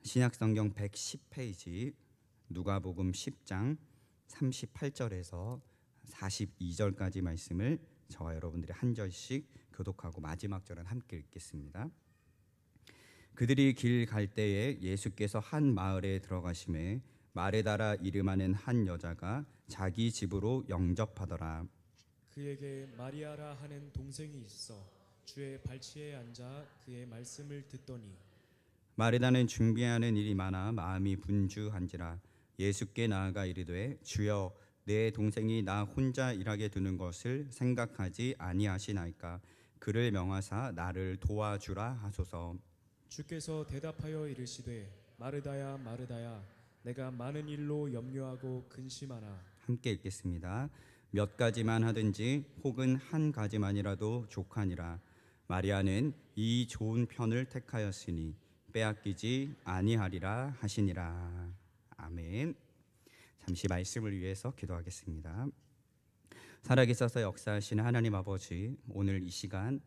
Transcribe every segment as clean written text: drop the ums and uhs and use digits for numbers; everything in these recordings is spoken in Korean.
신약성경 110페이지 누가복음 10장 38절에서 42절까지 말씀을 저와 여러분들이 한 절씩 교독하고 마지막 절은 함께 읽겠습니다. 그들이 길 갈 때에 예수께서 한 마을에 들어가심에 마레다라 이름하는 한 여자가 자기 집으로 영접하더라. 그에게 마리아라 하는 동생이 있어 주의 발치에 앉아 그의 말씀을 듣더니 마레다는 준비하는 일이 많아 마음이 분주한지라 예수께 나아가 이르되 주여 내 동생이 나 혼자 일하게 두는 것을 생각하지 아니하시나이까. 그를 명하사 나를 도와주라 하소서. 주께서 대답하여 이르시되 마르다야 마르다야 내가 많은 일로 염려하고 근심하나. 함께 읽겠습니다. 몇 가지만 하든지 혹은 한 가지만이라도 족하니라. 마리아는 이 좋은 편을 택하였으니 빼앗기지 아니하리라 하시니라. 아멘. 잠시 말씀을 위해서 기도하겠습니다. 살아계셔서 역사하시는 하나님 아버지, 오늘 이 시간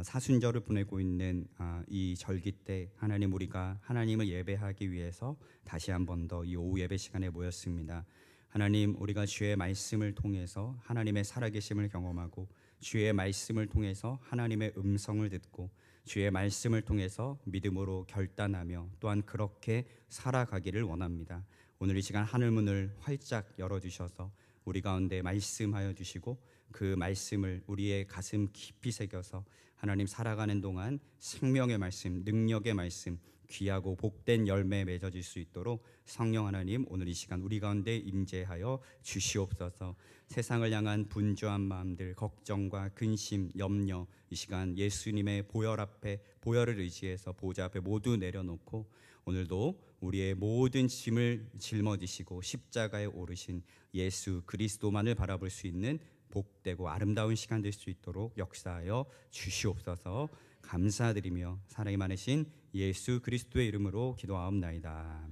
사순절을 보내고 있는 이 절기 때 하나님, 우리가 하나님을 예배하기 위해서 다시 한 번 더 이 오후 예배 시간에 모였습니다. 하나님, 우리가 주의 말씀을 통해서 하나님의 살아계심을 경험하고 주의 말씀을 통해서 하나님의 음성을 듣고 주의 말씀을 통해서 믿음으로 결단하며 또한 그렇게 살아가기를 원합니다. 오늘 이 시간 하늘문을 활짝 열어주셔서 우리 가운데 말씀하여 주시고 그 말씀을 우리의 가슴 깊이 새겨서 하나님 살아가는 동안 생명의 말씀, 능력의 말씀, 귀하고 복된 열매 맺어질 수 있도록 성령 하나님, 오늘 이 시간 우리 가운데 임재하여 주시옵소서. 세상을 향한 분주한 마음들, 걱정과 근심, 염려, 이 시간 예수님의 보혈 앞에, 보혈을 의지해서 보좌 앞에 모두 내려놓고 오늘도 우리의 모든 짐을 짊어지시고 십자가에 오르신 예수 그리스도만을 바라볼 수 있는 복되고 아름다운 시간 될 수 있도록 역사하여 주시옵소서. 감사드리며 사랑이 많으신 예수 그리스도의 이름으로 기도하옵나이다.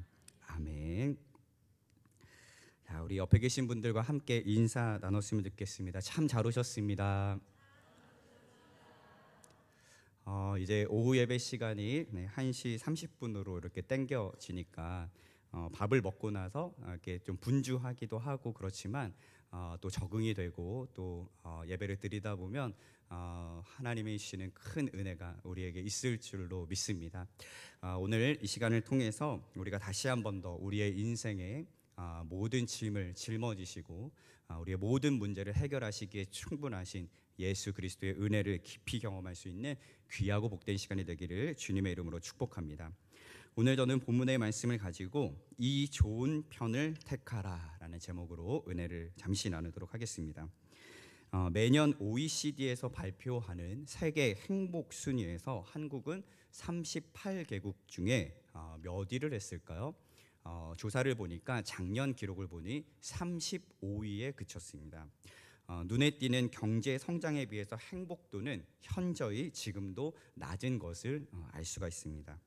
아멘. 자, 우리 옆에 계신 분들과 함께 인사 나눴으면 좋겠습니다. 참 잘 오셨습니다. 이제 오후 예배 시간이 1시 30분으로 이렇게 땡겨지니까 밥을 먹고 나서 이렇게 좀 분주하기도 하고 그렇지만 또 적응이 되고 또 예배를 드리다 보면 하나님이 주시는 큰 은혜가 우리에게 있을 줄로 믿습니다. 오늘 이 시간을 통해서 우리가 다시 한 번 더 우리의 인생에 모든 짐을 짊어지시고 우리의 모든 문제를 해결하시기에 충분하신 예수 그리스도의 은혜를 깊이 경험할 수 있는 귀하고 복된 시간이 되기를 주님의 이름으로 축복합니다. 오늘 저는 본문의 말씀을 가지고 이 좋은 편을 택하라 라는 제목으로 은혜를 잠시 나누도록 하겠습니다. 매년 OECD에서 발표하는 세계 행복 순위에서 한국은 38개국 중에 몇 위를 했을까요? 조사를 보니까 작년 기록을 보니 35위에 그쳤습니다. 눈에 띄는 경제 성장에 비해서 행복도는 현저히 지금도 낮은 것을 알 수가 있습니다.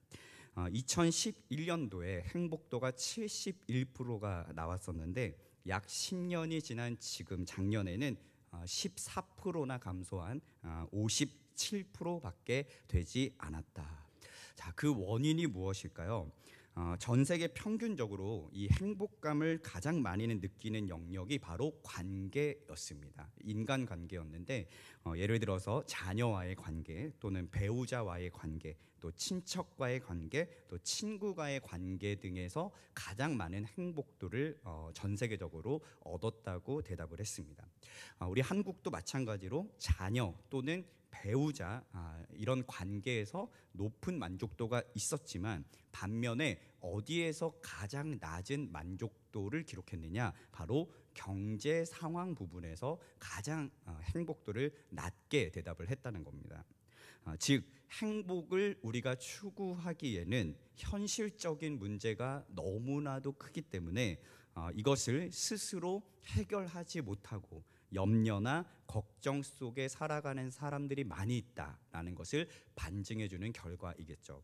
2011년도에 행복도가 71%가 나왔었는데 약 10년이 지난 지금 작년에는 14%나 감소한 57%밖에 되지 않았다. 자, 그 원인이 무엇일까요? 전 세계 평균적으로 이 행복감을 가장 많이 느끼는 영역이 바로 관계였습니다. 인간 관계였는데 예를 들어서 자녀와의 관계 또는 배우자와의 관계, 또 친척과의 관계, 또 친구와의 관계 등에서 가장 많은 행복도를 전 세계적으로 얻었다고 대답을 했습니다. 우리 한국도 마찬가지로 자녀 또는 배우자 이런 관계에서 높은 만족도가 있었지만 반면에 어디에서 가장 낮은 만족도를 기록했느냐, 바로 경제 상황 부분에서 가장 행복도를 낮게 대답을 했다는 겁니다. 즉 행복을 우리가 추구하기에는 현실적인 문제가 너무나도 크기 때문에 이것을 스스로 해결하지 못하고 염려나 걱정 속에 살아가는 사람들이 많이 있다라는 것을 반증해주는 결과이겠죠.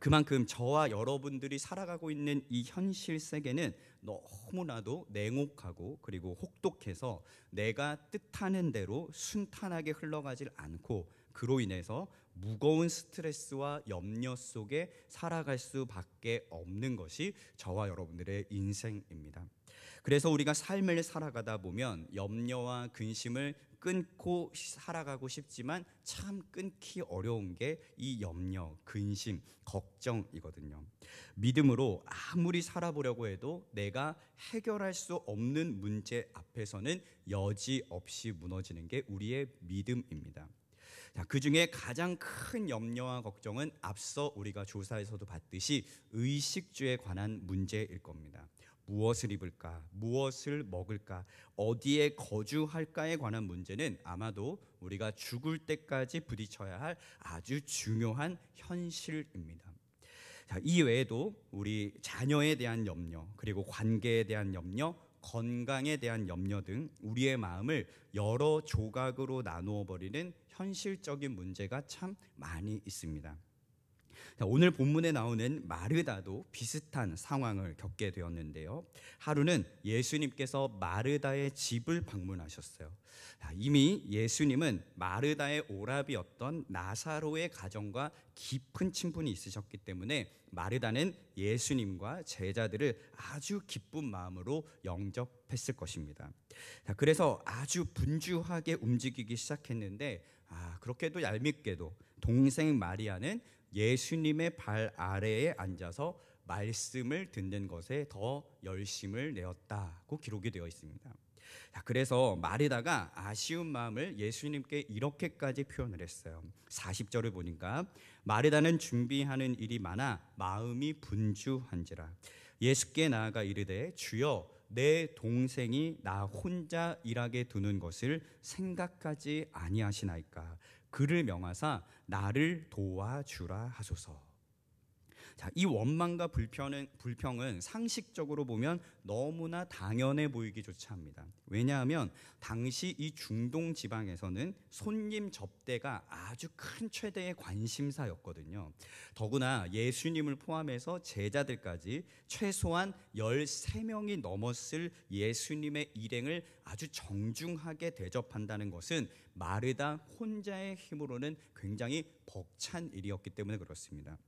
그만큼 저와 여러분들이 살아가고 있는 이 현실 세계는 너무나도 냉혹하고 그리고 혹독해서 내가 뜻하는 대로 순탄하게 흘러가질 않고 그로 인해서 무거운 스트레스와 염려 속에 살아갈 수밖에 없는 것이 저와 여러분들의 인생입니다. 그래서 우리가 삶을 살아가다 보면 염려와 근심을 끊고 살아가고 싶지만 참 끊기 어려운 게 이 염려, 근심, 걱정이거든요. 믿음으로 아무리 살아보려고 해도 내가 해결할 수 없는 문제 앞에서는 여지없이 무너지는 게 우리의 믿음입니다. 자, 그중에 가장 큰 염려와 걱정은 앞서 우리가 조사에서도 봤듯이 의식주에 관한 문제일 겁니다. 무엇을 입을까? 무엇을 먹을까? 어디에 거주할까에 관한 문제는 아마도 우리가 죽을 때까지 부딪혀야 할 아주 중요한 현실입니다. 자, 이 외에도 우리 자녀에 대한 염려, 그리고 관계에 대한 염려, 건강에 대한 염려 등 우리의 마음을 여러 조각으로 나누어 버리는 현실적인 문제가 참 많이 있습니다. 오늘 본문에 나오는 마르다도 비슷한 상황을 겪게 되었는데요. 하루는 예수님께서 마르다의 집을 방문하셨어요. 이미 예수님은 마르다의 오라비였던 나사로의 가정과 깊은 친분이 있으셨기 때문에 마르다는 예수님과 제자들을 아주 기쁜 마음으로 영접했을 것입니다. 그래서 아주 분주하게 움직이기 시작했는데 그렇게도 얄밉게도 동생 마리아는 예수님의 발 아래에 앉아서 말씀을 듣는 것에 더 열심을 내었다고 기록이 되어 있습니다. 그래서 마르다가 아쉬운 마음을 예수님께 이렇게까지 표현을 했어요. 40절을 보니까 마르다는 준비하는 일이 많아 마음이 분주한지라 예수께 나아가 이르되 주여 내 동생이 나 혼자 일하게 두는 것을 생각하지 아니하시나이까 그를 명하사 나를 도와주라 하소서. 자, 이 원망과 불평은 상식적으로 보면 너무나 당연해 보이기조차 합니다. 왜냐하면 당시 이 중동 지방에서는 손님 접대가 아주 큰 최대의 관심사였거든요. 더구나 예수님을 포함해서 제자들까지 최소한 13명이 넘었을 예수님의 일행을 아주 정중하게 대접한다는 것은 마르다 혼자의 힘으로는 굉장히 벅찬 일이었기 때문에 그렇습니다.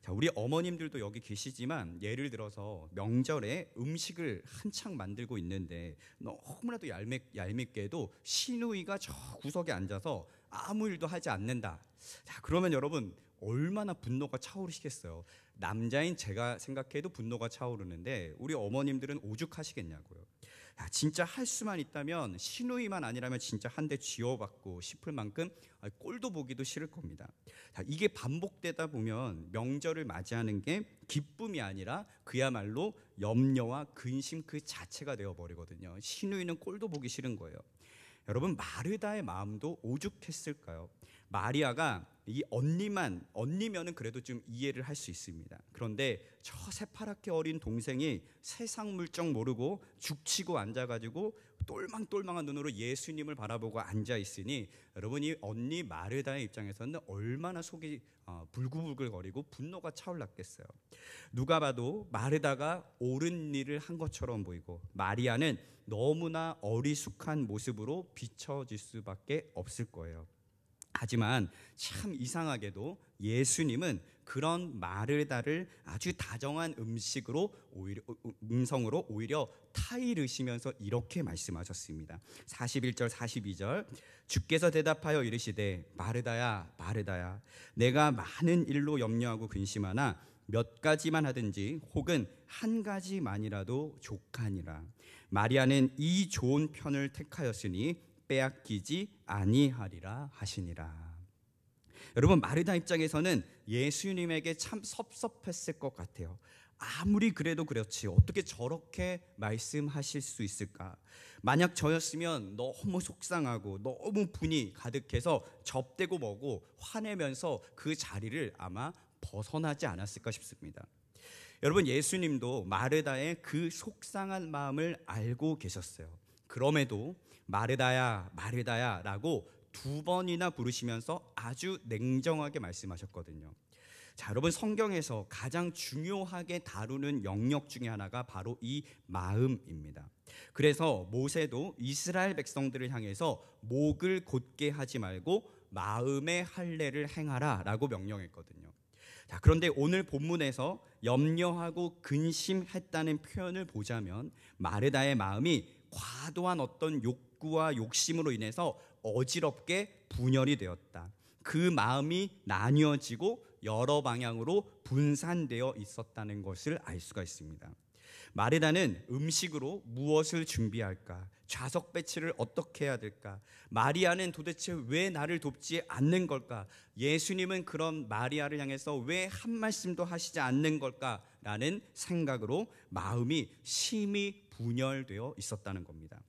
자, 우리 어머님들도 여기 계시지만 예를 들어서 명절에 음식을 한창 만들고 있는데 너무나도 얄밉게도 시누이가 저 구석에 앉아서 아무 일도 하지 않는다. 자, 그러면 여러분 얼마나 분노가 차오르시겠어요. 남자인 제가 생각해도 분노가 차오르는데 우리 어머님들은 오죽하시겠냐고요. 야, 진짜 할 수만 있다면 시누이만 아니라면 진짜 한 대 쥐어받고 싶을 만큼 꼴도 보기도 싫을 겁니다. 자, 이게 반복되다 보면 명절을 맞이하는 게 기쁨이 아니라 그야말로 염려와 근심 그 자체가 되어버리거든요. 시누이는 꼴도 보기 싫은 거예요. 여러분 마르다의 마음도 오죽했을까요? 마리아가 이 언니면은 그래도 좀 이해를 할 수 있습니다. 그런데 저 새파랗게 어린 동생이 세상 물정 모르고 죽치고 앉아가지고 똘망똘망한 눈으로 예수님을 바라보고 앉아 있으니 여러분 이 언니 마르다의 입장에서는 얼마나 속이 불구불구거리고 분노가 차올랐겠어요. 누가 봐도 마르다가 옳은 일을 한 것처럼 보이고 마리아는 너무나 어리숙한 모습으로 비춰질 수밖에 없을 거예요. 하지만 참 이상하게도 예수님은 그런 마르다를 아주 다정한 음성으로 오히려 타이르시면서 이렇게 말씀하셨습니다. 41절 42절 주께서 대답하여 이르시되 마르다야 마르다야 내가 많은 일로 염려하고 근심하나 몇 가지만 하든지 혹은 한 가지만이라도 족하니라. 마리아는 이 좋은 편을 택하였으니 빼앗기지 아니하리라 하시니라. 여러분 마르다 입장에서는 예수님에게 참 섭섭했을 것 같아요. 아무리 그래도 그렇지 어떻게 저렇게 말씀하실 수 있을까? 만약 저였으면 너무 속상하고 너무 분이 가득해서 접대고 뭐고 화내면서 그 자리를 아마 벗어나지 않았을까 싶습니다. 여러분 예수님도 마르다의 그 속상한 마음을 알고 계셨어요. 그럼에도 마르다야 마르다야 라고 2번이나 부르시면서 아주 냉정하게 말씀하셨거든요. 자, 여러분 성경에서 가장 중요하게 다루는 영역 중에 하나가 바로 이 마음입니다. 그래서 모세도 이스라엘 백성들을 향해서 목을 곧게 하지 말고 마음의 할례를 행하라라고 명령했거든요. 자, 그런데 오늘 본문에서 염려하고 근심했다는 표현을 보자면 마르다의 마음이 과도한 어떤 욕구와 욕심으로 인해서 어지럽게 분열이 되었다. 그 마음이 나뉘어지고 여러 방향으로 분산되어 있었다는 것을 알 수가 있습니다. 마르다는 음식으로 무엇을 준비할까? 좌석 배치를 어떻게 해야 될까? 마리아는 도대체 왜 나를 돕지 않는 걸까? 예수님은 그런 마리아를 향해서 왜 한 말씀도 하시지 않는 걸까? 라는 생각으로 마음이 심히 분열되어 있었다는 겁니다.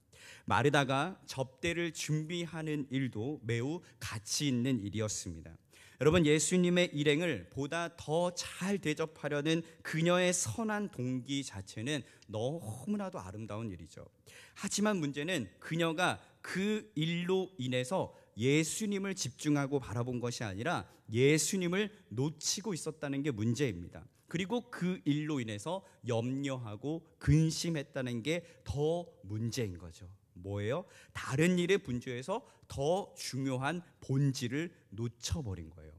마르다가 접대를 준비하는 일도 매우 가치 있는 일이었습니다. 여러분, 예수님의 일행을 보다 더 잘 대접하려는 그녀의 선한 동기 자체는 너무나도 아름다운 일이죠. 하지만 문제는 그녀가 그 일로 인해서 예수님을 집중하고 바라본 것이 아니라 예수님을 놓치고 있었다는 게 문제입니다. 그리고 그 일로 인해서 염려하고 근심했다는 게 더 문제인 거죠. 뭐예요? 다른 일에 분주해서 더 중요한 본질을 놓쳐버린 거예요.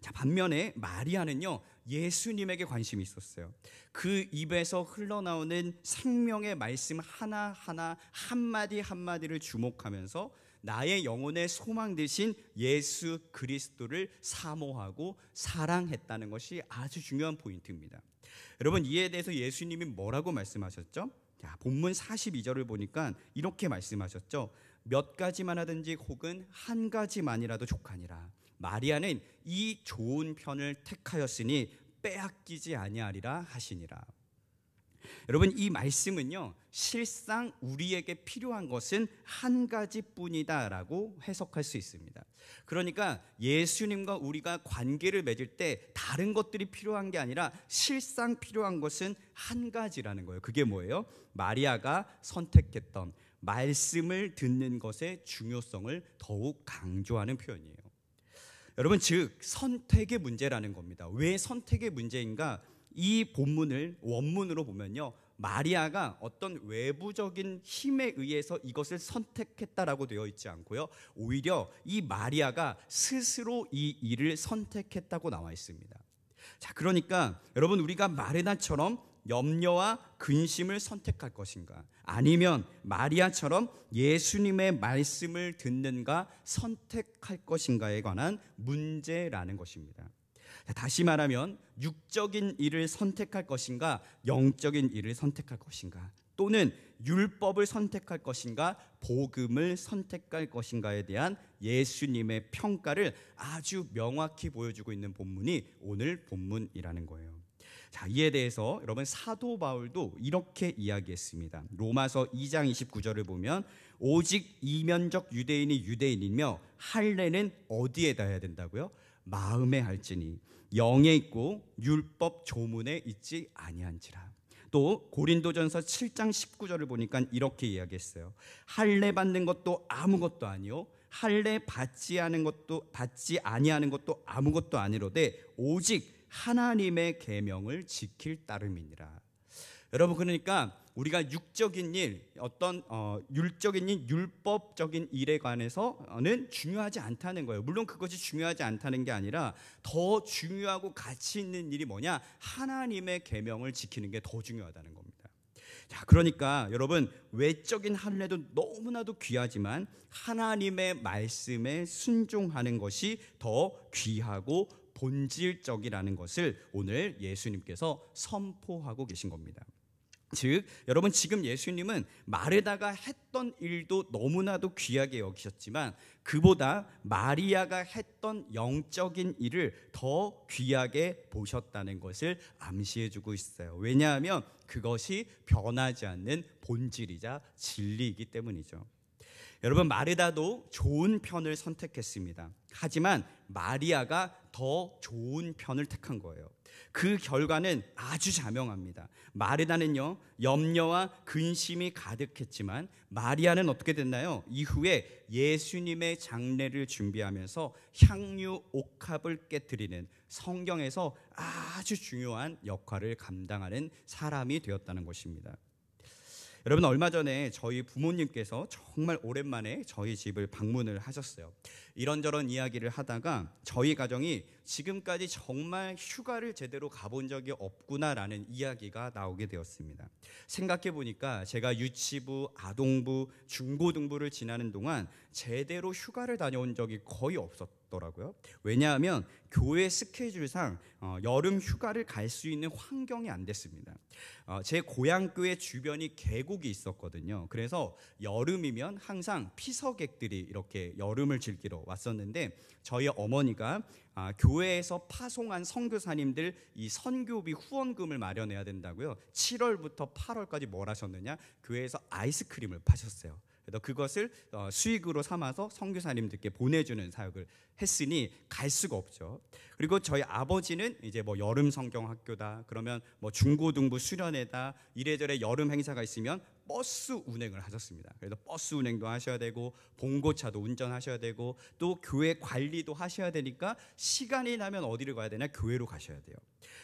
자, 반면에 마리아는요, 예수님에게 관심이 있었어요. 그 입에서 흘러나오는 생명의 말씀 하나하나 한마디 한마디를 주목하면서 나의 영혼의 소망 되신 예수 그리스도를 사모하고 사랑했다는 것이 아주 중요한 포인트입니다. 여러분, 이에 대해서 예수님이 뭐라고 말씀하셨죠? 자, 본문 42절을 보니까 이렇게 말씀하셨죠. 몇 가지만 하든지 혹은 한 가지만이라도 족하니라. 마리아는 이 좋은 편을 택하였으니 빼앗기지 아니하리라 하시니라. 여러분, 이 말씀은요, 실상 우리에게 필요한 것은 한 가지뿐이다라고 해석할 수 있습니다. 그러니까 예수님과 우리가 관계를 맺을 때 다른 것들이 필요한 게 아니라 실상 필요한 것은 한 가지라는 거예요. 그게 뭐예요? 마리아가 선택했던 말씀을 듣는 것의 중요성을 더욱 강조하는 표현이에요. 여러분, 즉 선택의 문제라는 겁니다. 왜 선택의 문제인가? 이 본문을 원문으로 보면요, 마리아가 어떤 외부적인 힘에 의해서 이것을 선택했다라고 되어 있지 않고요, 오히려 이 마리아가 스스로 이 일을 선택했다고 나와 있습니다. 자, 그러니까 여러분, 우리가 마르다처럼 염려와 근심을 선택할 것인가, 아니면 마리아처럼 예수님의 말씀을 듣는가 선택할 것인가에 관한 문제라는 것입니다. 다시 말하면 육적인 일을 선택할 것인가, 영적인 일을 선택할 것인가, 또는 율법을 선택할 것인가, 복음을 선택할 것인가에 대한 예수님의 평가를 아주 명확히 보여주고 있는 본문이 오늘 본문이라는 거예요. 자, 이에 대해서 여러분, 사도 바울도 이렇게 이야기했습니다. 로마서 2장 29절을 보면 오직 이면적 유대인이 유대인이며 할례는 어디에다 해야 된다고요? 마음에 할지니 영에 있고 율법 조문에 있지 아니한지라. 또 고린도전서 7장 19절을 보니까 이렇게 이야기했어요. 할례 받는 것도 아무것도 아니요 할례 받지 아니하는 것도 아무것도 아니로되 오직 하나님의 계명을 지킬 따름이니라. 여러분, 그러니까 우리가 육적인 일, 어떤 율적인 일, 율법적인 일에 관해서는 중요하지 않다는 거예요. 물론 그것이 중요하지 않다는 게 아니라 더 중요하고 가치 있는 일이 뭐냐? 하나님의 계명을 지키는 게 더 중요하다는 겁니다. 자, 그러니까 여러분, 외적인 할례도 너무나도 귀하지만 하나님의 말씀에 순종하는 것이 더 귀하고 본질적이라는 것을 오늘 예수님께서 선포하고 계신 겁니다. 즉, 여러분, 지금 예수님은 마르다가 했던 일도 너무나도 귀하게 여기셨지만 그보다 마리아가 했던 영적인 일을 더 귀하게 보셨다는 것을 암시해주고 있어요. 왜냐하면 그것이 변하지 않는 본질이자 진리이기 때문이죠. 여러분, 마르다도 좋은 편을 선택했습니다. 하지만 마리아가 더 좋은 편을 택한 거예요. 그 결과는 아주 자명합니다. 마르다는요, 염려와 근심이 가득했지만 마리아는 어떻게 됐나요? 이후에 예수님의 장례를 준비하면서 향유 옥합을 깨뜨리는 성경에서 아주 중요한 역할을 감당하는 사람이 되었다는 것입니다. 여러분, 얼마 전에 저희 부모님께서 정말 오랜만에 저희 집을 방문을 하셨어요. 이런저런 이야기를 하다가 저희 가정이 지금까지 정말 휴가를 제대로 가본 적이 없구나라는 이야기가 나오게 되었습니다. 생각해 보니까 제가 유치부, 아동부, 중고등부를 지나는 동안 제대로 휴가를 다녀온 적이 거의 없었더라고요. 왜냐하면 교회 스케줄상 여름 휴가를 갈 수 있는 환경이 안 됐습니다. 제 고향교회 주변이 계곡이 있었거든요. 그래서 여름이면 항상 피서객들이 이렇게 여름을 즐기러 왔었는데 저희 어머니가 교회에서 파송한 선교사님들 이 선교비 후원금을 마련해야 된다고요. 7월부터 8월까지 뭘 하셨느냐? 교회에서 아이스크림을 파셨어요. 그래서 그것을 수익으로 삼아서 선교사님들께 보내주는 사역을 했으니 갈 수가 없죠. 그리고 저희 아버지는 이제 뭐 여름 성경 학교다, 그러면 뭐 중고등부 수련회다, 이래저래 여름 행사가 있으면 버스 운행을 하셨습니다. 그래서 버스 운행도 하셔야 되고 봉고차도 운전하셔야 되고 또 교회 관리도 하셔야 되니까 시간이 나면 어디를 가야 되냐? 교회로 가셔야 돼요.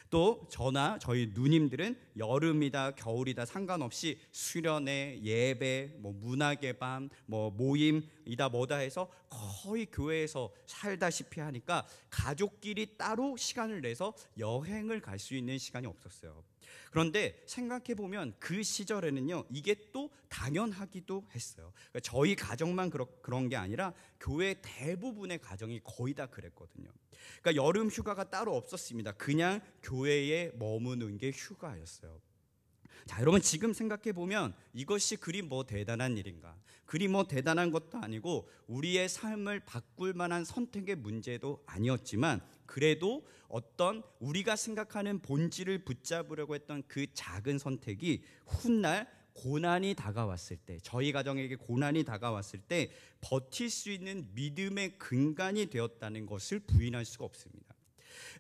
또 저나 저희 누님들은 여름이다 겨울이다 상관없이 수련회, 예배, 뭐 문학의 밤, 뭐 모임이다 뭐다 해서 거의 교회에서 살다시피 하니까 가족끼리 따로 시간을 내서 여행을 갈 수 있는 시간이 없었어요. 그런데 생각해 보면 그 시절에는요, 이게 또 당연하기도 했어요. 그러니까 저희 가정만 그런 게 아니라 교회 대부분의 가정이 거의 다 그랬거든요. 그러니까 여름 휴가가 따로 없었습니다. 그냥 교회에 머무는 게 휴가였어요. 자, 여러분, 지금 생각해 보면 이것이 그리 뭐 대단한 일인가? 그리 뭐 대단한 것도 아니고 우리의 삶을 바꿀 만한 선택의 문제도 아니었지만, 그래도 어떤 우리가 생각하는 본질을 붙잡으려고 했던 그 작은 선택이 훗날 고난이 다가왔을 때, 저희 가정에게 고난이 다가왔을 때 버틸 수 있는 믿음의 근간이 되었다는 것을 부인할 수가 없습니다.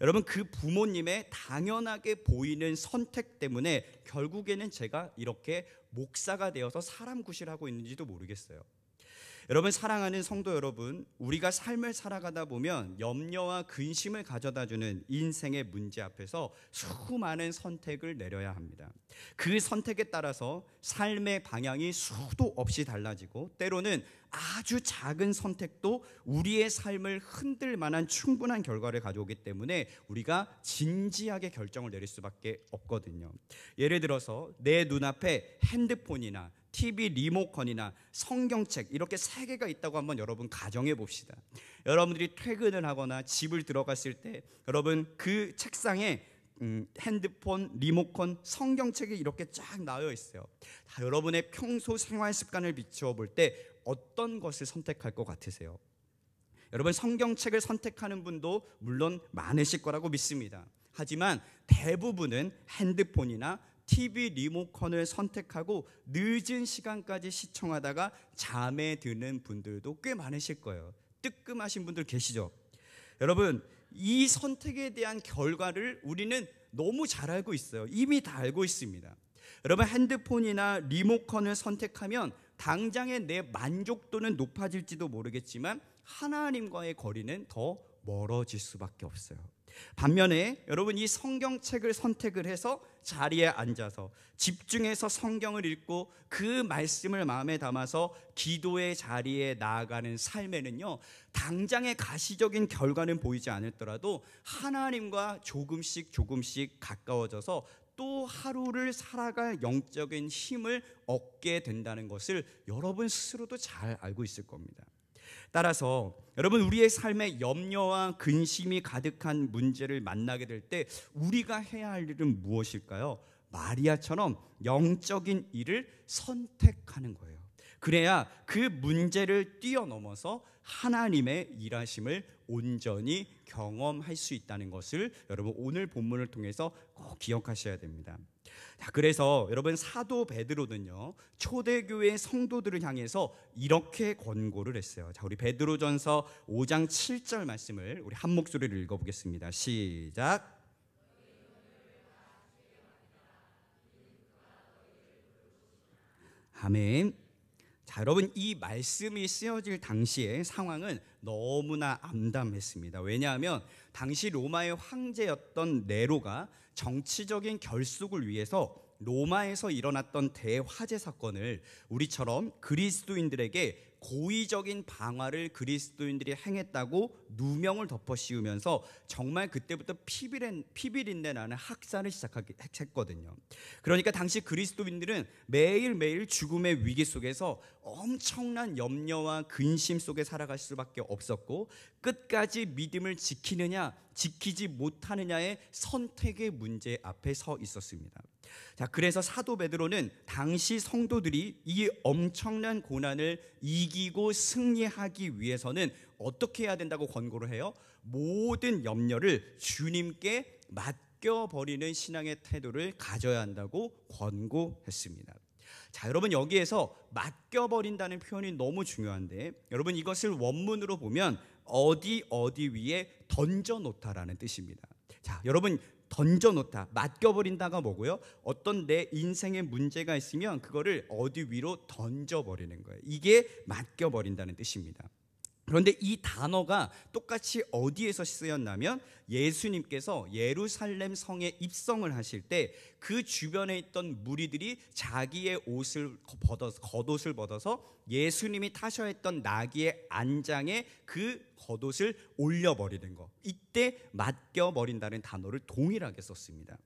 여러분, 그 부모님의 당연하게 보이는 선택 때문에 결국에는 제가 이렇게 목사가 되어서 사람 구실하고 있는지도 모르겠어요. 여러분, 사랑하는 성도 여러분, 우리가 삶을 살아가다 보면 염려와 근심을 가져다주는 인생의 문제 앞에서 수많은 선택을 내려야 합니다. 그 선택에 따라서 삶의 방향이 수도 없이 달라지고, 때로는 아주 작은 선택도 우리의 삶을 흔들 만한 충분한 결과를 가져오기 때문에 우리가 진지하게 결정을 내릴 수밖에 없거든요. 예를 들어서 내 눈앞에 핸드폰이나 TV 리모컨이나 성경책 이렇게 세 개가 있다고 한번 여러분 가정해 봅시다. 여러분들이 퇴근을 하거나 집을 들어갔을 때 여러분 그 책상에 핸드폰, 리모컨, 성경책이 이렇게 쫙 나와 있어요. 다 여러분의 평소 생활 습관을 비추어 볼 때 어떤 것을 선택할 것 같으세요? 여러분, 성경책을 선택하는 분도 물론 많으실 거라고 믿습니다. 하지만 대부분은 핸드폰이나 TV 리모컨을 선택하고 늦은 시간까지 시청하다가 잠에 드는 분들도 꽤 많으실 거예요. 뜨끔하신 분들 계시죠? 여러분, 이 선택에 대한 결과를 우리는 너무 잘 알고 있어요. 이미 다 알고 있습니다. 여러분, 핸드폰이나 리모컨을 선택하면 당장의 내 만족도는 높아질지도 모르겠지만 하나님과의 거리는 더 멀어질 수밖에 없어요. 반면에 여러분, 이 성경책을 선택을 해서 자리에 앉아서 집중해서 성경을 읽고 그 말씀을 마음에 담아서 기도의 자리에 나아가는 삶에는요, 당장의 가시적인 결과는 보이지 않을더라도 하나님과 조금씩 가까워져서 또 하루를 살아갈 영적인 힘을 얻게 된다는 것을 여러분 스스로도 잘 알고 있을 겁니다. 따라서 여러분, 우리의 삶에 염려와 근심이 가득한 문제를 만나게 될 때 우리가 해야 할 일은 무엇일까요? 마리아처럼 영적인 일을 선택하는 거예요. 그래야 그 문제를 뛰어넘어서 하나님의 일하심을 온전히 경험할 수 있다는 것을 여러분 오늘 본문을 통해서 꼭 기억하셔야 됩니다. 자, 그래서 여러분, 사도 베드로는요, 초대교회 성도들을 향해서 이렇게 권고를 했어요. 자, 우리 베드로전서 5장 7절 말씀을 우리 한 목소리로 읽어보겠습니다. 시작. 아멘. 자, 여러분, 이 말씀이 쓰여질 당시의 상황은 너무나 암담했습니다. 왜냐하면 당시 로마의 황제였던 네로가 정치적인 결속을 위해서 로마에서 일어났던 대화재 사건을 우리처럼 그리스도인들에게 고의적인 방화를 그리스도인들이 행했다고 누명을 덮어씌우면서 정말 그때부터 피비린내 나는 학살을 시작했거든요. 그러니까 당시 그리스도인들은 매일매일 죽음의 위기 속에서 엄청난 염려와 근심 속에 살아갈 수밖에 없었고, 끝까지 믿음을 지키느냐 지키지 못하느냐의 선택의 문제 앞에 서 있었습니다. 자, 그래서 사도 베드로는 당시 성도들이 이 엄청난 고난을 이기고 승리하기 위해서는 어떻게 해야 된다고 권고를 해요? 모든 염려를 주님께 맡겨버리는 신앙의 태도를 가져야 한다고 권고했습니다. 자, 여러분, 여기에서 맡겨버린다는 표현이 너무 중요한데, 여러분, 이것을 원문으로 보면 어디 위에 던져놓다라는 뜻입니다. 자, 여러분, 던져놓다, 맡겨버린다가 뭐고요? 어떤 내 인생에 문제가 있으면 그거를 어디 위로 던져버리는 거예요. 이게 맡겨버린다는 뜻입니다. 그런데 이 단어가 똑같이 어디에서 쓰였냐면, 예수님께서 예루살렘 성에 입성을 하실 때 그 주변에 있던 무리들이 자기의 겉옷을 벗어서 예수님이 타셔 했던 나귀의 안장에 그 겉옷을 올려버리는 거, 이때 맡겨버린다는 단어를 동일하게 썼습니다.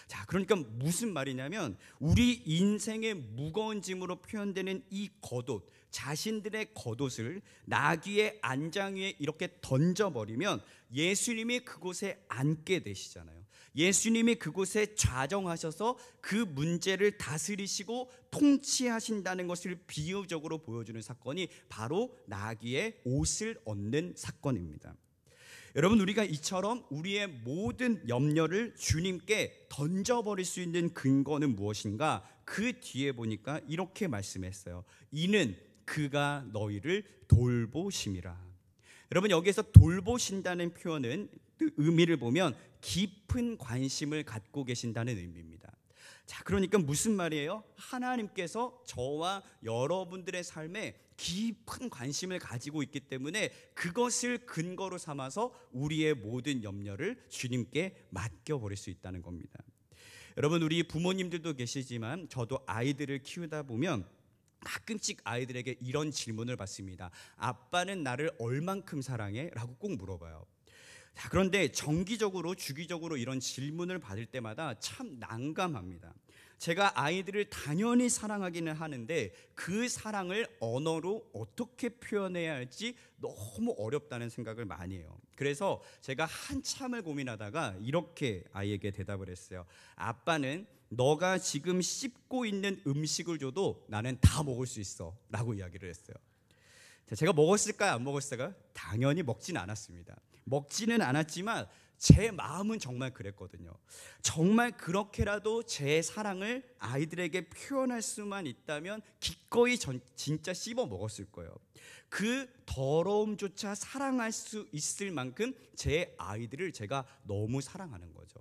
자, 그러니까 무슨 말이냐면, 우리 인생의 무거운 짐으로 표현되는 이 겉옷, 자신들의 겉옷을 나귀의 안장 위에 이렇게 던져버리면 예수님이 그곳에 앉게 되시잖아요. 예수님이 그곳에 좌정하셔서 그 문제를 다스리시고 통치하신다는 것을 비유적으로 보여주는 사건이 바로 나귀의 옷을 얻는 사건입니다. 여러분, 우리가 이처럼 우리의 모든 염려를 주님께 던져버릴 수 있는 근거는 무엇인가? 그 뒤에 보니까 이렇게 말씀했어요. 이는 그가 너희를 돌보심이라. 여러분, 여기에서 돌보신다는 표현은 의미를 보면 깊은 관심을 갖고 계신다는 의미입니다. 자, 그러니까 무슨 말이에요? 하나님께서 저와 여러분들의 삶에 깊은 관심을 가지고 있기 때문에 그것을 근거로 삼아서 우리의 모든 염려를 주님께 맡겨버릴 수 있다는 겁니다. 여러분, 우리 부모님들도 계시지만 저도 아이들을 키우다 보면 가끔씩 아이들에게 이런 질문을 받습니다. 아빠는 나를 얼만큼 사랑해? 라고 꼭 물어봐요. 자, 그런데 정기적으로 주기적으로 이런 질문을 받을 때마다 참 난감합니다. 제가 아이들을 당연히 사랑하기는 하는데 그 사랑을 언어로 어떻게 표현해야 할지 너무 어렵다는 생각을 많이 해요. 그래서 제가 한참을 고민하다가 이렇게 아이에게 대답을 했어요. 아빠는 너가 지금 씹고 있는 음식을 줘도 나는 다 먹을 수 있어 라고 이야기를 했어요. 제가 먹었을까요? 안 먹었을까요? 당연히 먹지는 않았습니다. 먹지는 않았지만 제 마음은 정말 그랬거든요. 정말 그렇게라도 제 사랑을 아이들에게 표현할 수만 있다면 기꺼이 진짜 씹어 먹었을 거예요. 그 더러움조차 사랑할 수 있을 만큼 제 아이들을 제가 너무 사랑하는 거죠.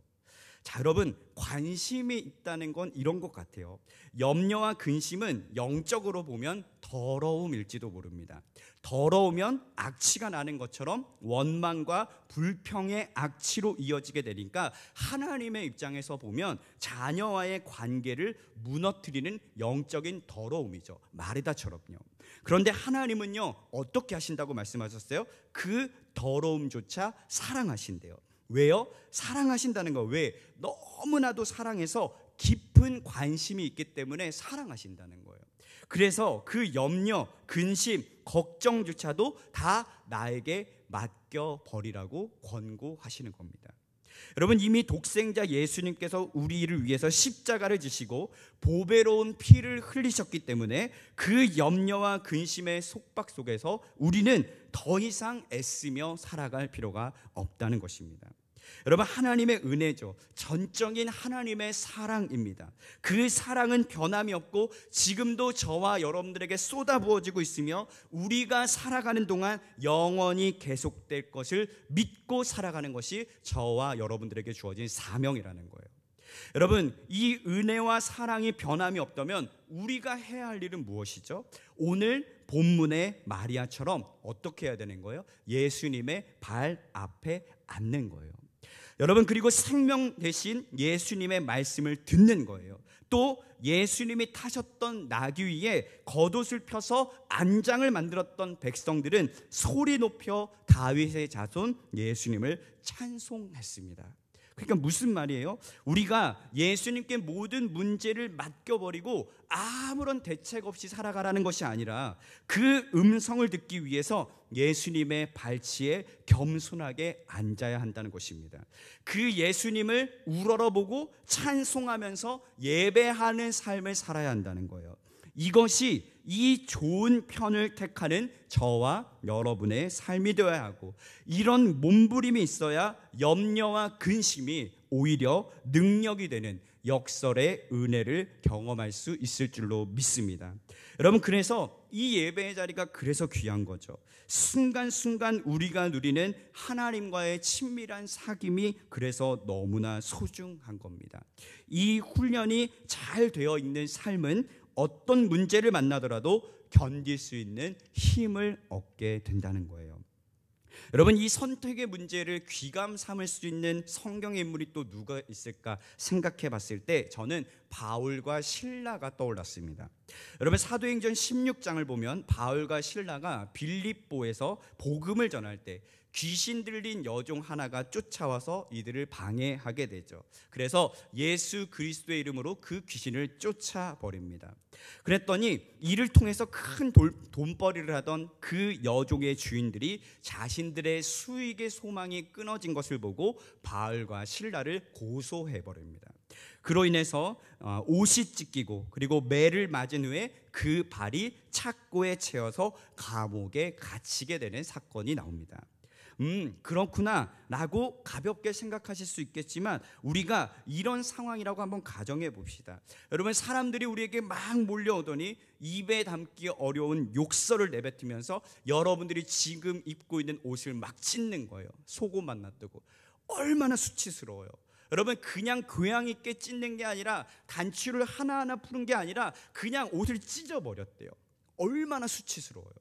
자, 여러분, 관심이 있다는 건 이런 것 같아요. 염려와 근심은 영적으로 보면 더러움일지도 모릅니다. 더러우면 악취가 나는 것처럼 원망과 불평의 악취로 이어지게 되니까 하나님의 입장에서 보면 자녀와의 관계를 무너뜨리는 영적인 더러움이죠. 마르다처럼요. 그런데 하나님은요, 어떻게 하신다고 말씀하셨어요? 그 더러움조차 사랑하신대요. 왜요? 사랑하신다는 거. 왜? 너무나도 사랑해서 깊은 관심이 있기 때문에 사랑하신다는 거예요. 그래서 그 염려, 근심, 걱정조차도 다 나에게 맡겨버리라고 권고하시는 겁니다. 여러분, 이미 독생자 예수님께서 우리를 위해서 십자가를 지시고 보배로운 피를 흘리셨기 때문에 그 염려와 근심의 속박 속에서 우리는 더 이상 애쓰며 살아갈 필요가 없다는 것입니다. 여러분, 하나님의 은혜죠. 전적인 하나님의 사랑입니다. 그 사랑은 변함이 없고 지금도 저와 여러분들에게 쏟아부어지고 있으며 우리가 살아가는 동안 영원히 계속될 것을 믿고 살아가는 것이 저와 여러분들에게 주어진 사명이라는 거예요. 여러분, 이 은혜와 사랑이 변함이 없다면 우리가 해야 할 일은 무엇이죠? 오늘 본문의 마리아처럼 어떻게 해야 되는 거예요? 예수님의 발 앞에 앉는 거예요. 여러분, 그리고 생명 대신 예수님의 말씀을 듣는 거예요. 또 예수님이 타셨던 나귀 위에 겉옷을 펴서 안장을 만들었던 백성들은 소리 높여 다윗의 자손 예수님을 찬송했습니다. 그러니까 무슨 말이에요? 우리가 예수님께 모든 문제를 맡겨버리고 아무런 대책 없이 살아가라는 것이 아니라 그 음성을 듣기 위해서 예수님의 발치에 겸손하게 앉아야 한다는 것입니다. 그 예수님을 우러러보고 찬송하면서 예배하는 삶을 살아야 한다는 거예요. 이것이 이 좋은 편을 택하는 저와 여러분의 삶이 되어야 하고, 이런 몸부림이 있어야 염려와 근심이 오히려 능력이 되는 역설의 은혜를 경험할 수 있을 줄로 믿습니다. 여러분, 그래서 이 예배의 자리가 그래서 귀한 거죠. 순간순간 우리가 누리는 하나님과의 친밀한 사귐이 그래서 너무나 소중한 겁니다. 이 훈련이 잘 되어 있는 삶은 어떤 문제를 만나더라도 견딜 수 있는 힘을 얻게 된다는 거예요. 여러분, 이 선택의 문제를 귀감 삼을 수 있는 성경의 인물이 또 누가 있을까 생각해 봤을 때 저는 바울과 실라가 떠올랐습니다. 여러분, 사도행전 16장을 보면 바울과 실라가 빌립보에서 복음을 전할 때 귀신 들린 여종 하나가 쫓아와서 이들을 방해하게 되죠. 그래서 예수 그리스도의 이름으로 그 귀신을 쫓아버립니다. 그랬더니 이를 통해서 큰 돈벌이를 하던 그 여종의 주인들이 자신들의 수익의 소망이 끊어진 것을 보고 바울과 실라를 고소해버립니다. 그로 인해서 옷이 찢기고 그리고 매를 맞은 후에 그 발이 착고에 채워서 감옥에 갇히게 되는 사건이 나옵니다. 그렇구나 라고 가볍게 생각하실 수 있겠지만, 우리가 이런 상황이라고 한번 가정해 봅시다. 여러분, 사람들이 우리에게 막 몰려오더니 입에 담기 어려운 욕설을 내뱉으면서 여러분들이 지금 입고 있는 옷을 막 찢는 거예요. 속옷만 놔두고. 얼마나 수치스러워요. 여러분, 그냥 교양 있게 찢는 게 아니라, 단추를 하나하나 푸는 게 아니라 그냥 옷을 찢어버렸대요. 얼마나 수치스러워요.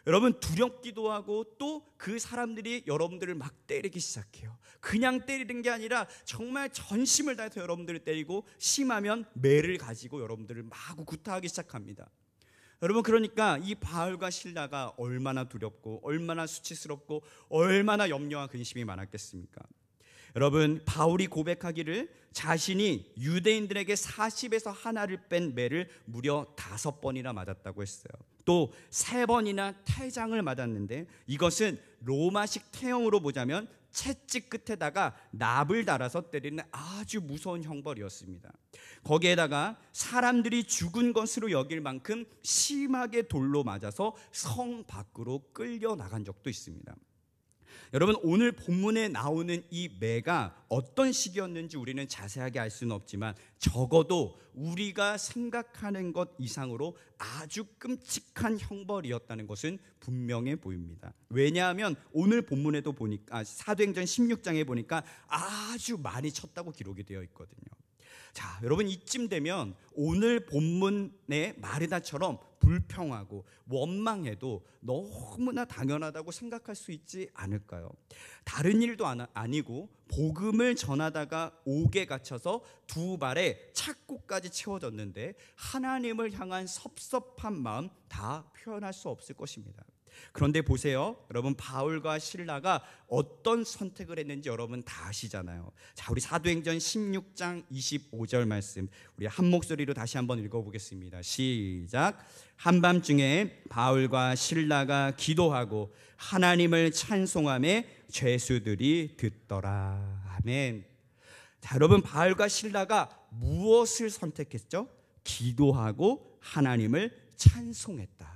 여러분, 두렵기도 하고 또 그 사람들이 여러분들을 막 때리기 시작해요. 그냥 때리는 게 아니라 정말 전심을 다해서 여러분들을 때리고, 심하면 매를 가지고 여러분들을 마구 구타하기 시작합니다. 여러분, 그러니까 이 바울과 실라가 얼마나 두렵고 얼마나 수치스럽고 얼마나 염려와 근심이 많았겠습니까? 여러분, 바울이 고백하기를 자신이 유대인들에게 40에서 하나를 뺀 매를 무려 5번이나 맞았다고 했어요. 또 3번이나 태장을 맞았는데, 이것은 로마식 태형으로 보자면 채찍 끝에다가 납을 달아서 때리는 아주 무서운 형벌이었습니다. 거기에다가 사람들이 죽은 것으로 여길 만큼 심하게 돌로 맞아서 성 밖으로 끌려 나간 적도 있습니다. 여러분, 오늘 본문에 나오는 이 매가 어떤 시기였는지 우리는 자세하게 알 수는 없지만, 적어도 우리가 생각하는 것 이상으로 아주 끔찍한 형벌이었다는 것은 분명해 보입니다. 왜냐하면 오늘 본문에도 보니까, 사도행전 16장에 보니까 아주 많이 쳤다고 기록이 되어 있거든요. 자, 여러분, 이쯤 되면 오늘 본문의 마르다처럼 불평하고 원망해도 너무나 당연하다고 생각할 수 있지 않을까요? 다른 일도 아니고 복음을 전하다가 옥에 갇혀서 2발에 착고까지 채워졌는데 하나님을 향한 섭섭한 마음 다 표현할 수 없을 것입니다. 그런데 보세요, 여러분, 바울과 실라가 어떤 선택을 했는지 여러분 다 아시잖아요. 자, 우리 사도행전 16장 25절 말씀 우리 한 목소리로 다시 한번 읽어보겠습니다. 시작. 한밤중에 바울과 실라가 기도하고 하나님을 찬송하며 죄수들이 듣더라. 아멘. 자, 여러분, 바울과 실라가 무엇을 선택했죠? 기도하고 하나님을 찬송했다.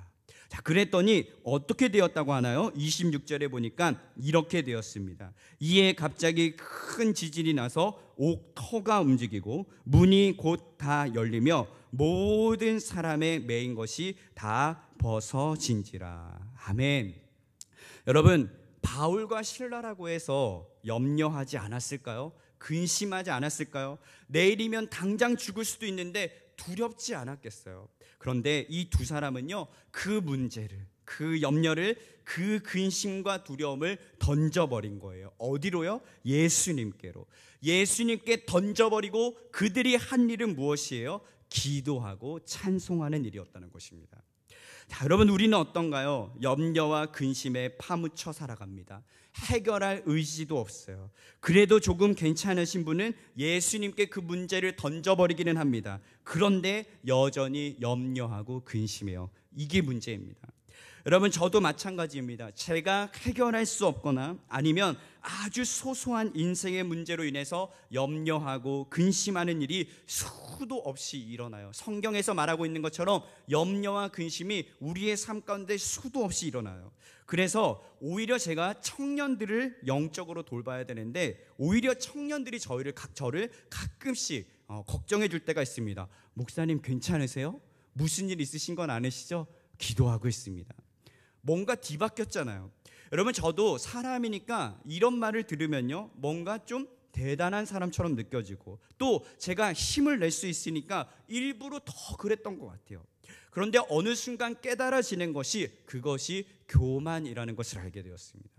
자, 그랬더니 어떻게 되었다고 하나요? 26절에 보니까 이렇게 되었습니다. 이에 갑자기 큰 지진이 나서 옥터가 움직이고 문이 곧 다 열리며 모든 사람의 매인 것이 다 벗어진지라. 아멘. 여러분, 바울과 실라라고 해서 염려하지 않았을까요? 근심하지 않았을까요? 내일이면 당장 죽을 수도 있는데 두렵지 않았겠어요? 그런데 이 두 사람은요, 그 문제를, 그 염려를, 그 근심과 두려움을 던져버린 거예요. 어디로요? 예수님께로. 예수님께 던져버리고 그들이 한 일은 무엇이에요? 기도하고 찬송하는 일이었다는 것입니다. 자, 여러분, 우리는 어떤가요? 염려와 근심에 파묻혀 살아갑니다. 해결할 의지도 없어요. 그래도 조금 괜찮으신 분은 예수님께 그 문제를 던져버리기는 합니다. 그런데 여전히 염려하고 근심해요. 이게 문제입니다. 여러분, 저도 마찬가지입니다. 제가 해결할 수 없거나 아니면 아주 소소한 인생의 문제로 인해서 염려하고 근심하는 일이 수도 없이 일어나요. 성경에서 말하고 있는 것처럼 염려와 근심이 우리의 삶 가운데 수도 없이 일어나요. 그래서 오히려 제가 청년들을 영적으로 돌봐야 되는데 오히려 청년들이 저를 가끔씩 걱정해 줄 때가 있습니다. 목사님 괜찮으세요? 무슨 일 있으신 건 아니시죠? 기도하고 있습니다. 뭔가 뒤바뀌었잖아요. 여러분, 저도 사람이니까 이런 말을 들으면요, 뭔가 좀 대단한 사람처럼 느껴지고 또 제가 힘을 낼 수 있으니까 일부러 더 그랬던 것 같아요. 그런데 어느 순간 깨달아지는 것이 그것이 교만이라는 것을 알게 되었습니다.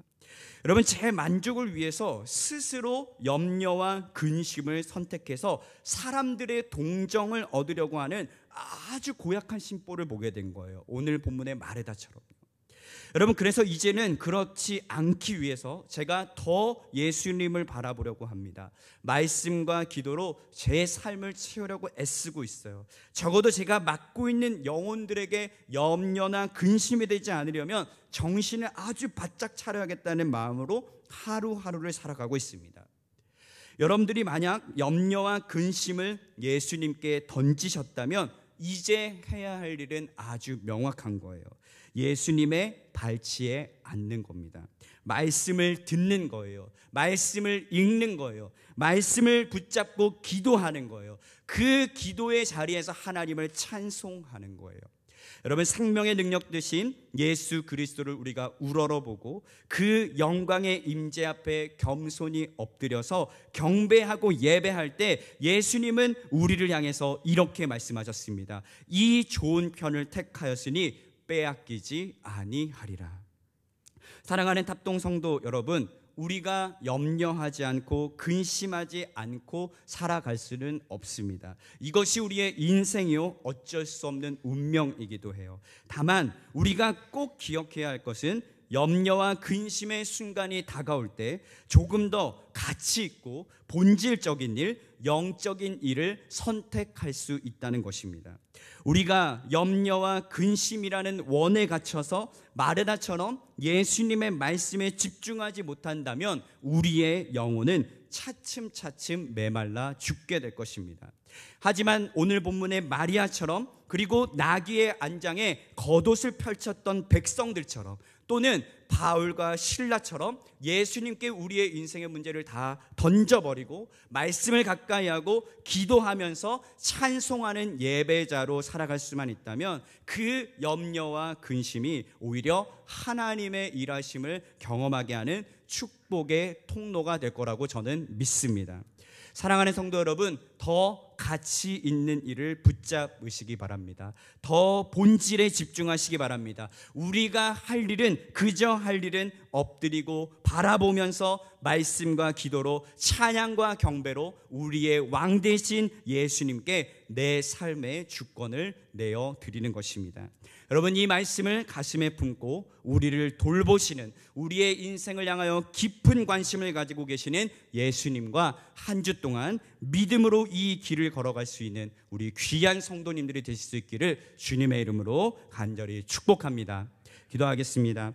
여러분, 제 만족을 위해서 스스로 염려와 근심을 선택해서 사람들의 동정을 얻으려고 하는 아주 고약한 심보를 보게 된 거예요. 오늘 본문의 마르다처럼. 여러분, 그래서 이제는 그렇지 않기 위해서 제가 더 예수님을 바라보려고 합니다. 말씀과 기도로 제 삶을 채우려고 애쓰고 있어요. 적어도 제가 맡고 있는 영혼들에게 염려나 근심이 되지 않으려면 정신을 아주 바짝 차려야겠다는 마음으로 하루하루를 살아가고 있습니다. 여러분들이 만약 염려와 근심을 예수님께 던지셨다면 이제 해야 할 일은 아주 명확한 거예요. 예수님의 발치에 앉는 겁니다. 말씀을 듣는 거예요. 말씀을 읽는 거예요. 말씀을 붙잡고 기도하는 거예요. 그 기도의 자리에서 하나님을 찬송하는 거예요. 여러분, 생명의 능력 되신 예수 그리스도를 우리가 우러러보고 그 영광의 임재 앞에 겸손히 엎드려서 경배하고 예배할 때 예수님은 우리를 향해서 이렇게 말씀하셨습니다. 이 좋은 편을 택하였으니 빼앗기지 아니하리라. 사랑하는 탑동 성도 여러분, 우리가 염려하지 않고 근심하지 않고 살아갈 수는 없습니다. 이것이 우리의 인생이요 어쩔 수 없는 운명이기도 해요. 다만 우리가 꼭 기억해야 할 것은 염려와 근심의 순간이 다가올 때 조금 더 가치 있고 본질적인 일, 영적인 일을 선택할 수 있다는 것입니다. 우리가 염려와 근심이라는 원에 갇혀서 마르다처럼 예수님의 말씀에 집중하지 못한다면 우리의 영혼은 차츰차츰 메말라 죽게 될 것입니다. 하지만 오늘 본문의 마리아처럼 그리고 나귀의 안장에 겉옷을 펼쳤던 백성들처럼 또는 바울과 실라처럼 예수님께 우리의 인생의 문제를 다 던져버리고 말씀을 가까이 하고 기도하면서 찬송하는 예배자로 살아갈 수만 있다면 그 염려와 근심이 오히려 하나님의 일하심을 경험하게 하는 축복의 통로가 될 거라고 저는 믿습니다. 사랑하는 성도 여러분, 더 가치 있는 일을 붙잡으시기 바랍니다. 더 본질에 집중하시기 바랍니다. 우리가 할 일은 그저 할 일은 엎드리고 바라보면서 말씀과 기도로 찬양과 경배로 우리의 왕 되신 예수님께 내 삶의 주권을 내어 드리는 것입니다. 여러분, 이 말씀을 가슴에 품고 우리를 돌보시는, 우리의 인생을 향하여 깊은 관심을 가지고 계시는 예수님과 한 주 동안 믿음으로 이 길을 걸어갈 수 있는 우리 귀한 성도님들이 되실 수 있기를 주님의 이름으로 간절히 축복합니다. 기도하겠습니다.